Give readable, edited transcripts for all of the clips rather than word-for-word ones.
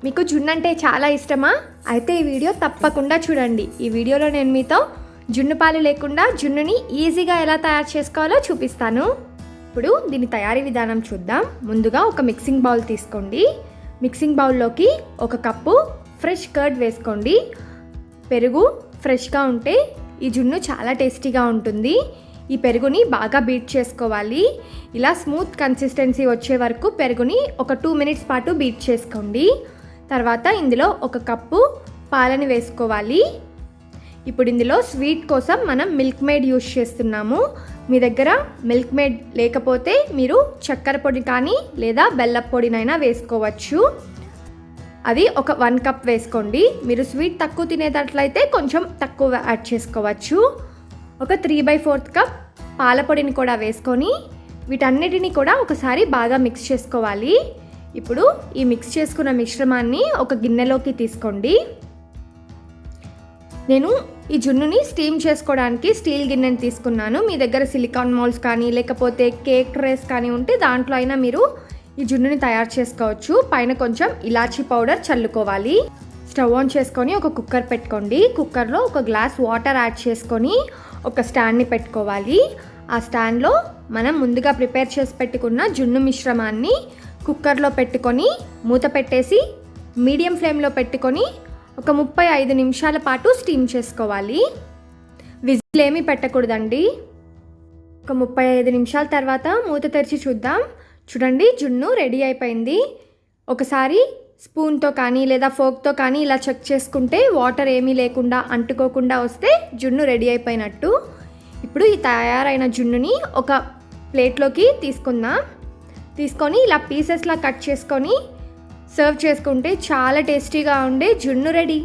మీకు జున్ను అంటే చాలా ఇష్టమా? అయితే ఈ వీడియో తప్పకుండా చూడండి. ఈ వీడియోలో నేను మీతో జున్ను పాలు లేకుండా జున్నుని ఈజీగా ఎలా తయారు చేసుకోవాలో చూపిస్తాను. ఇప్పుడు దీని తయారీ విధానం చూద్దాం. ముందుగా ఒక మిక్సింగ్ బౌల్ తీసుకోండి. మిక్సింగ్ బౌల్లోకి 1 కప్పు ఫ్రెష్ కర్డ్ వేసుకోండి. పెరుగు ఫ్రెష్గా ఉంటే ఈ జున్ను చాలా టేస్టీగా ఉంటుంది. ఈ పెరుగుని బాగా బీట్ చేసుకోవాలి. ఇలా స్మూత్ కన్సిస్టెన్సీ వచ్చే వరకు పెరుగుని ఒక 2 మినిట్స్ పాటు బీట్ చేసుకోండి. తర్వాత ఇందులో 1 కప్పు పాలని వేసుకోవాలి. ఇప్పుడు ఇందులో స్వీట్ కోసం మనం మిల్క్ మేడ్ యూజ్ చేస్తున్నాము. మీ దగ్గర మిల్క్ మేడ్ లేకపోతే మీరు చక్కెర పొడి కానీ లేదా బెల్లం పొడినైనా వేసుకోవచ్చు. అది ఒక 1 కప్ వేసుకోండి. మీరు స్వీట్ తక్కువ తినేటట్లయితే కొంచెం తక్కువ యాడ్ చేసుకోవచ్చు. ఒక 3/4 కప్ పాల పొడిని కూడా వేసుకొని వీటన్నిటిని కూడా ఒకసారి బాగా మిక్స్ చేసుకోవాలి. ఇప్పుడు ఈ మిక్స్ చేసుకున్న మిశ్రమాన్ని ఒక గిన్నెలోకి తీసుకోండి. నేను ఈ జున్నుని స్టీమ్ చేసుకోవడానికి స్టీల్ గిన్నెని తీసుకున్నాను. మీ దగ్గర సిలికాన్ మౌల్స్ కానీ లేకపోతే కేక్ ట్రేస్ కానీ ఉంటే దాంట్లో అయినా మీరు ఈ జున్నుని తయారు చేసుకోవచ్చు. పైన కొంచెం ఇలాచీ పౌడర్ చల్లుకోవాలి. స్టవ్ ఆన్ చేసుకొని ఒక కుక్కర్ పెట్టుకోండి. కుక్కర్లో 1 గ్లాస్ వాటర్ యాడ్ చేసుకొని ఒక స్టాండ్ని పెట్టుకోవాలి. ఆ స్టాండ్లో మనం ముందుగా ప్రిపేర్ చేసి పెట్టుకున్న జున్ను మిశ్రమాన్ని కుక్కర్లో పెట్టుకొని మూత పెట్టేసి మీడియం ఫ్లేమ్లో పెట్టుకొని ఒక 35 నిమిషాల పాటు స్టీమ్ చేసుకోవాలి. విజిల్ ఏమీ పెట్టకూడదండి. ఒక 35 నిమిషాల తర్వాత మూత తెరిచి చూద్దాం. చూడండి, జున్ను రెడీ అయిపోయింది. ఒకసారి స్పూన్తో కానీ లేదా ఫోక్తో కానీ ఇలా చెక్ చేసుకుంటే వాటర్ ఏమీ లేకుండా అంటుకోకుండా వస్తే జున్ను రెడీ అయిపోయినట్టు. ఇప్పుడు ఈ తయారైన జున్నుని ఒక ప్లేట్లోకి తీసుకొని ఇలా పీసెస్లా కట్ చేసుకొని సర్వ్ చేసుకుంటే చాలా టేస్టీగా ఉండే జున్ను రెడీ.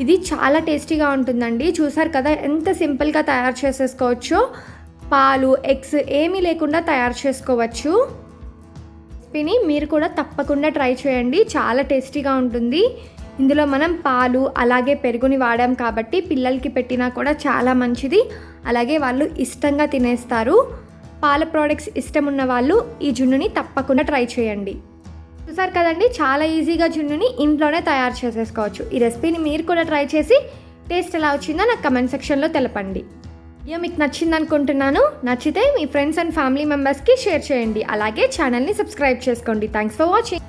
ఇది చాలా టేస్టీగా ఉంటుందండి. చూసారు కదా ఎంత సింపుల్గా తయారు చేసేసుకోవచ్చో. పాలు, ఎగ్స్ ఏమీ లేకుండా తయారు చేసుకోవచ్చు. రెసిపీని మీరు కూడా తప్పకుండా ట్రై చేయండి. చాలా టేస్టీగా ఉంటుంది. ఇందులో మనం పాలు అలాగే పెరుగుని వాడాం కాబట్టి పిల్లలకి పెట్టినా కూడా చాలా మంచిది. అలాగే వాళ్ళు ఇష్టంగా తినేస్తారు. పాల ప్రోడక్ట్స్ ఇష్టం ఉన్న వాళ్ళు ఈ జున్నుని తప్పకుండా ట్రై చేయండి. చూసారు కదండి, చాలా ఈజీగా జున్నుని ఇంట్లోనే తయారు చేసేసుకోవచ్చు. ఈ రెసిపీని మీరు కూడా ట్రై చేసి టేస్ట్ ఎలా వచ్చిందో నాకు కమెంట్ సెక్షన్లో తెలపండి. వీడియో మీకు నచ్చింది అనుకుంటున్నాను. నచ్చితే మీ ఫ్రెండ్స్ అండ్ ఫ్యామిలీ మెంబర్స్కి షేర్ చేయండి. అలాగే ఛానల్ని సబ్స్క్రైబ్ చేసుకోండి. Thanks for watching.